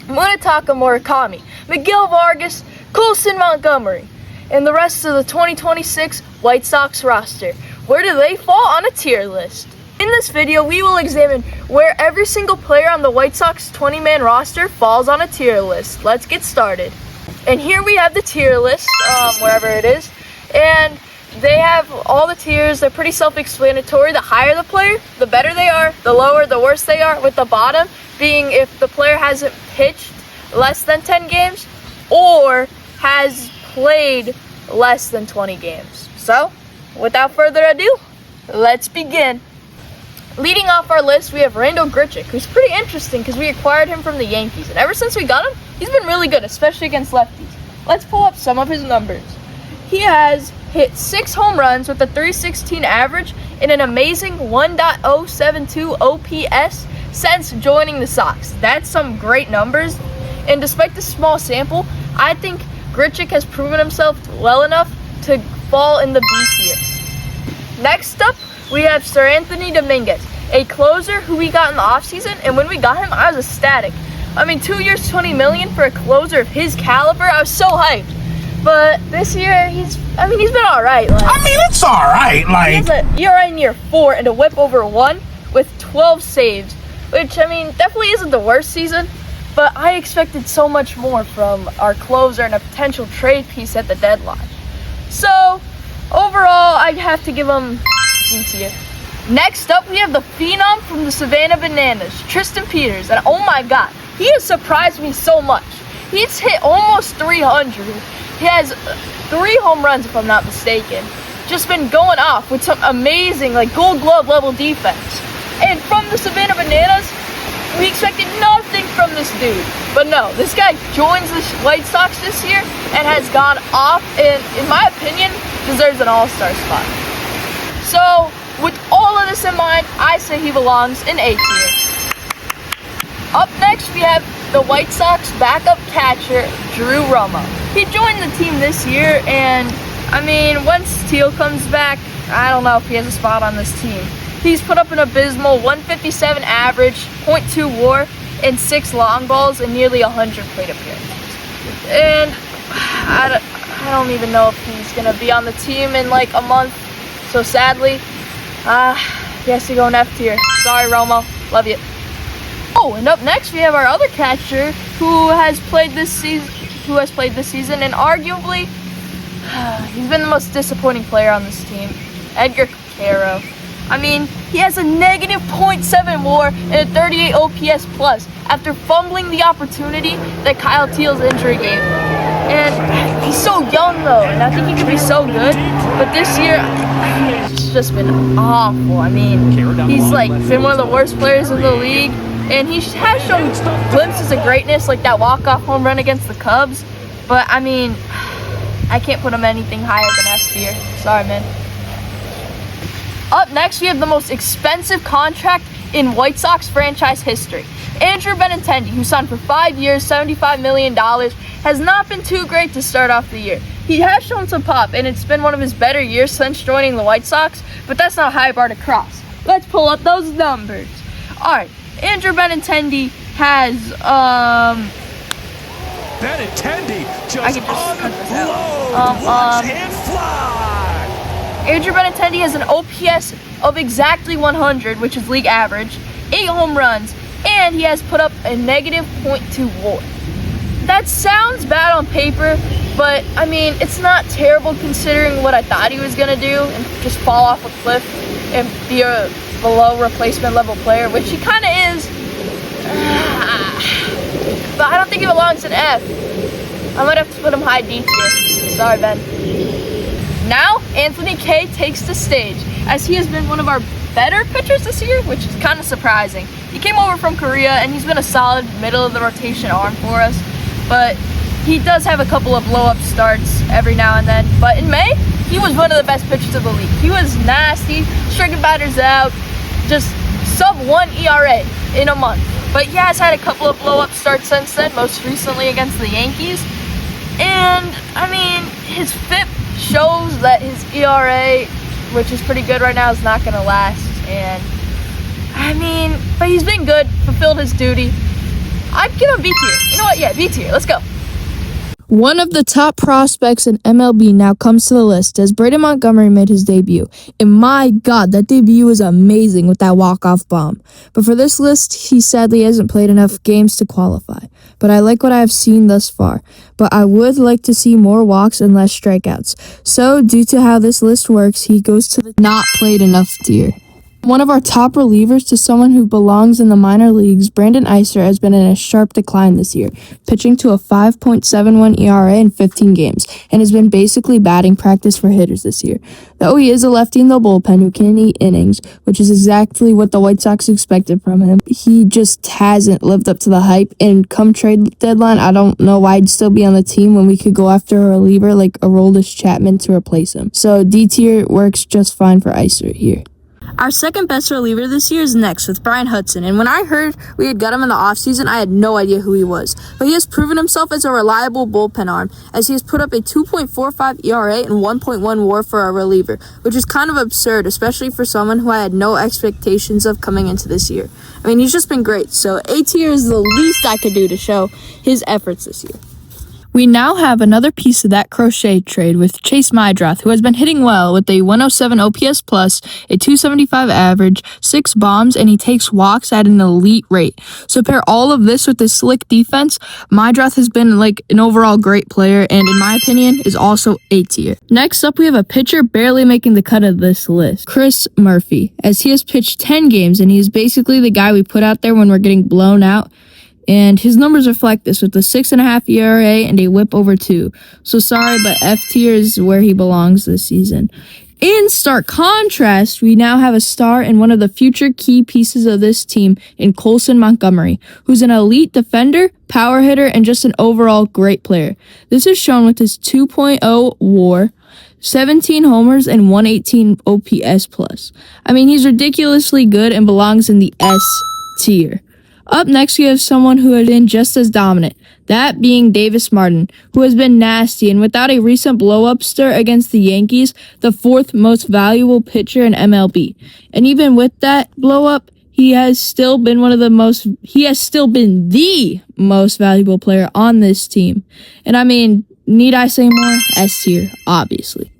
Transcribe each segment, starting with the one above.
Munetaka Murakami, Miguel Vargas, Colson Montgomery, and the rest of the 2026 White Sox roster. Where do they fall on a tier list? In this video, we will examine where every single player on the White Sox 20-man roster falls on a tier list. Let's get started. And here we have the tier list, wherever it is, and they have all the tiers. They're pretty self-explanatory. The higher the player, the better they are. The lower, the worse they are, with the bottom being if the player hasn't pitched less than 10 games or has played less than 20 games. So, without further ado, let's begin. Leading off our list, we have Randall Grichuk, who's pretty interesting because we acquired him from the Yankees. And ever since we got him, he's been really good, especially against lefties. Let's pull up some of his numbers. He has hit 6 home runs with a .316 average and an amazing 1.072 OPS since joining the Sox. That's some great numbers. And despite the small sample, I think Grichuk has proven himself well enough to fall in the B tier. Next up, we have Sir Anthony Dominguez, a closer who we got in the offseason, and when we got him, I was ecstatic. I mean, 2 years, $20 million for a closer of his caliber, I was so hyped. But this year, he's been all right. It's all right. He has an ERA near 4 and a WHIP over 1 with 12 saves, which, definitely isn't the worst season, but I expected so much more from our closer and a potential trade piece at the deadline. So, overall, I'd have to give him C tier. Next up, we have the phenom from the Savannah Bananas, Tristan Peters, and oh my god, he has surprised me so much. He's hit almost 300. He has 3 home runs, if I'm not mistaken. Just been going off with some amazing, Gold Glove level defense. And from the Savannah Bananas, we expected nothing from this dude. But no, this guy joins the White Sox this year and has gone off and, in my opinion, deserves an all-star spot. So, with all of this in mind, I say he belongs in A tier. Up next, we have the White Sox backup catcher, Drew Romo. He joined the team this year, and, once Teal comes back, I don't know if he has a spot on this team. He's put up an abysmal 157 average, .2 WAR, and 6 long balls in nearly 100 plate appearances. And I don't even know if he's going to be on the team in a month. So sadly, he has to go in F tier. Sorry, Romo. Love you. Oh, and up next we have our other catcher who has played this season, and arguably he's been the most disappointing player on this team, Edgar Caro. He has a negative .7 WAR and a 38 OPS plus after fumbling the opportunity that Kyle Teal's injury gave him. And he's so young though, and I think he could be so good. But this year, it's just been awful. He's been one of the worst players in the league, and he has shown glimpses of greatness, like that walk-off home run against the Cubs. But I can't put him anything higher than F tier. Sorry, man. Up next, we have the most expensive contract in White Sox franchise history. Andrew Benintendi, who signed for 5 years, $75 million, has not been too great to start off the year. He has shown some pop, and it's been one of his better years since joining the White Sox, but that's not a high bar to cross. Let's pull up those numbers. Alright, Andrew Benintendi has, Benintendi just unload and fly. Andrew Benintendi has an OPS of exactly 100, which is league average, 8 home runs, and he has put up a negative .2 WAR. That sounds bad on paper, but it's not terrible considering what I thought he was gonna do and just fall off a cliff and be a below replacement level player, which he kind of is. But I don't think he belongs in F. I might have to put him high D tier. Sorry, Ben. Now, Anthony Kay takes the stage, as he has been one of our better pitchers this year, which is kind of surprising. He came over from Korea, and he's been a solid middle-of-the-rotation arm for us, but he does have a couple of blow-up starts every now and then. But in May, he was one of the best pitchers of the league. He was nasty, striking batters out, just sub-1 ERA in a month. But he has had a couple of blow-up starts since then, most recently against the Yankees. And, his FIP shows that his ERA, which is pretty good right now, is not going to last. And, but he's been good, fulfilled his duty. I'd give him B tier. You know what? Yeah, B tier. Let's go. One of the top prospects in MLB now comes to the list as Colson Montgomery made his debut. And my God, that debut was amazing with that walk-off bomb. But for this list, he sadly hasn't played enough games to qualify. But I like what I have seen thus far. But I would like to see more walks and less strikeouts. So, due to how this list works, he goes to the not played enough tier. One of our top relievers to someone who belongs in the minor leagues, Brandon Eiser, has been in a sharp decline this year, pitching to a 5.71 ERA in 15 games, and has been basically batting practice for hitters this year. Though he is a lefty in the bullpen who can eat innings, which is exactly what the White Sox expected from him, he just hasn't lived up to the hype, and come trade deadline, I don't know why he'd still be on the team when we could go after a reliever like Aroldis Chapman to replace him. So D tier works just fine for Eiser here. Our second best reliever this year is next with Brian Hudson, and when I heard we had got him in the offseason, I had no idea who he was. But he has proven himself as a reliable bullpen arm, as he has put up a 2.45 ERA and 1.1 WAR for a reliever, which is kind of absurd, especially for someone who I had no expectations of coming into this year. I mean, he's just been great, so A tier is the least I could do to show his efforts this year. We now have another piece of that crochet trade with Chase Mydroth, who has been hitting well with a 107 OPS plus, a 275 average, 6 bombs, and he takes walks at an elite rate. So pair all of this with his slick defense, Mydroth has been like an overall great player, and in my opinion, is also A tier. Next up, we have a pitcher barely making the cut of this list, Chris Murphy, as he has pitched 10 games, and he is basically the guy we put out there when we're getting blown out. And his numbers reflect this with a 6.5 ERA and a whip over 2. So sorry, but F tier is where he belongs this season. In stark contrast, we now have a star and one of the future key pieces of this team in Colson Montgomery, who's an elite defender, power hitter, and just an overall great player. This is shown with his 2.0 WAR, 17 homers, and 118 OPS plus. I mean, he's ridiculously good and belongs in the S tier. Up next, we have someone who has been just as dominant, that being Davis Martin, who has been nasty and without a recent blow-up start against the Yankees, the 4th most valuable pitcher in MLB. And even with that blow-up, he has still been the most valuable player on this team. And I mean, need I say more? S tier, obviously.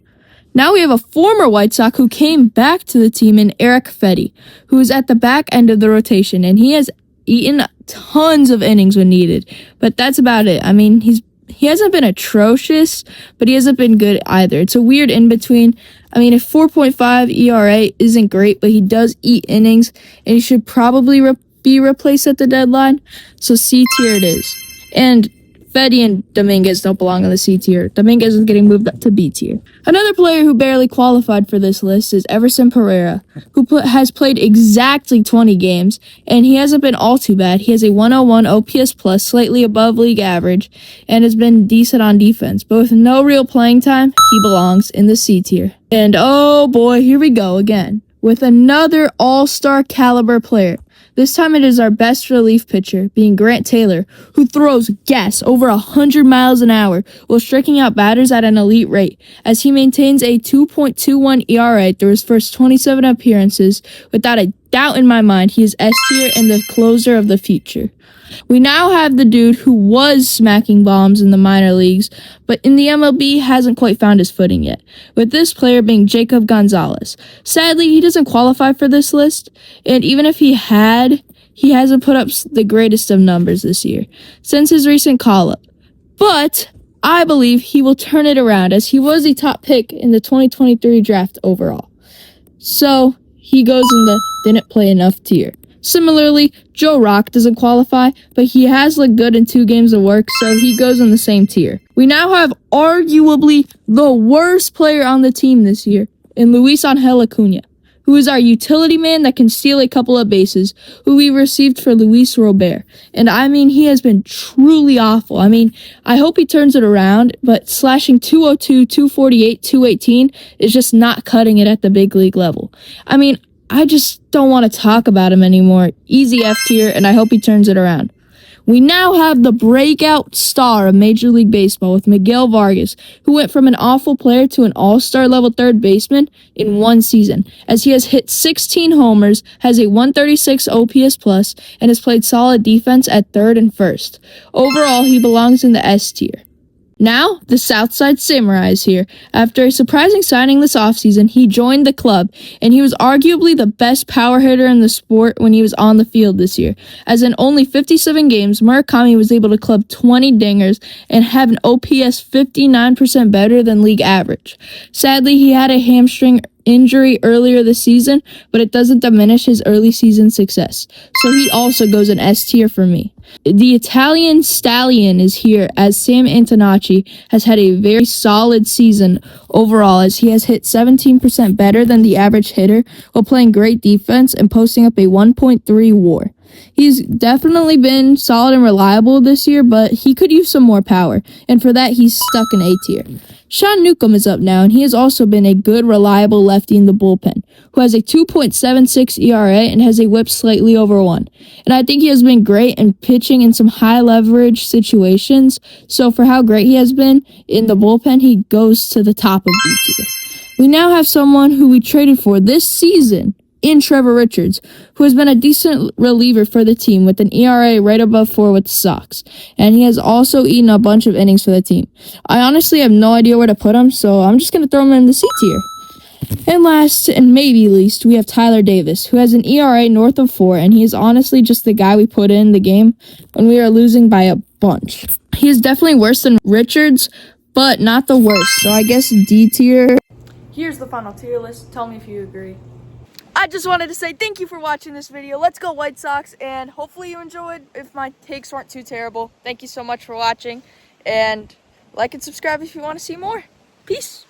Now we have a former White Sox who came back to the team in Eric Fedde, who is at the back end of the rotation, and he has eaten tons of innings when needed, but that's about it. I mean, he hasn't been atrocious, but he hasn't been good either. It's a weird in-between. I mean, if 4.5 ERA isn't great, but he does eat innings, and he should probably be replaced at the deadline, so C tier it is. And Fedde and Dominguez don't belong on the C tier. Dominguez is getting moved up to B tier. Another player who barely qualified for this list is Everson Pereira, who has played exactly 20 games, and he hasn't been all too bad. He has a 101 OPS plus, slightly above league average, and has been decent on defense. But with no real playing time, he belongs in the C tier. And oh boy, here we go again, with another all-star caliber player. This time it is our best relief pitcher, being Grant Taylor, who throws gas over 100 miles an hour while striking out batters at an elite rate, as he maintains a 2.21 ERA through his first 27 appearances. Without a doubt in my mind, he is S tier and the closer of the future. We now have the dude who was smacking bombs in the minor leagues, but in the MLB hasn't quite found his footing yet, with this player being Jacob Gonzalez. Sadly, he doesn't qualify for this list, and even if he hasn't put up the greatest of numbers this year, since his recent call-up. But I believe he will turn it around, as he was a top pick in the 2023 draft overall. So, he goes in the didn't play enough tier. Similarly, Joe Rock doesn't qualify, but he has looked good in 2 games of work, so he goes in the same tier. We now have arguably the worst player on the team this year in Luis Angel Acuna, who is our utility man that can steal a couple of bases, who we received for Luis Robert. And I mean, he has been truly awful. I mean, I hope he turns it around, but slashing 202, 248, 218 is just not cutting it at the big league level. I mean, I just don't want to talk about him anymore. Easy F tier, and I hope he turns it around. We now have the breakout star of Major League Baseball with Miguel Vargas, who went from an awful player to an all-star level third baseman in one season, as he has hit 16 homers, has a 136 OPS plus, and has played solid defense at third and first. Overall, he belongs in the S tier. Now, the Southside Samurai is here. After a surprising signing this offseason, he joined the club, and he was arguably the best power hitter in the sport when he was on the field this year, as in only 57 games, Murakami was able to club 20 dingers and have an OPS 59% better than league average. Sadly, he had a hamstring injury earlier this season, but it doesn't diminish his early season success. So he also goes in S tier for me. The Italian stallion is here, as Sam Antonacci has had a very solid season overall, as he has hit 17% better than the average hitter while playing great defense and posting up a 1.3 WAR. He's definitely been solid and reliable this year, but he could use some more power, and for that he's stuck in A tier. Sean Newcomb is up now, and he has also been a good, reliable lefty in the bullpen, who has a 2.76 ERA and has a whip slightly over 1. And I think he has been great in pitching in some high-leverage situations, so for how great he has been in the bullpen, he goes to the top of B tier. We now have someone who we traded for this season in Trevor Richards, who has been a decent reliever for the team with an ERA right above 4 with the Sox, and he has also eaten a bunch of innings for the team. I honestly have no idea where to put him, so I'm just going to throw him in the C tier. And last, and maybe least, we have Tyler Davis, who has an ERA north of 4, and he is honestly just the guy we put in the game when we are losing by a bunch. He is definitely worse than Richards, but not the worst, so I guess D tier. Here's the final tier list. Tell me if you agree. I just wanted to say thank you for watching this video. Let's go White Sox, and hopefully you enjoyed. If my takes weren't too terrible, thank you so much for watching, and like and subscribe if you want to see more. Peace.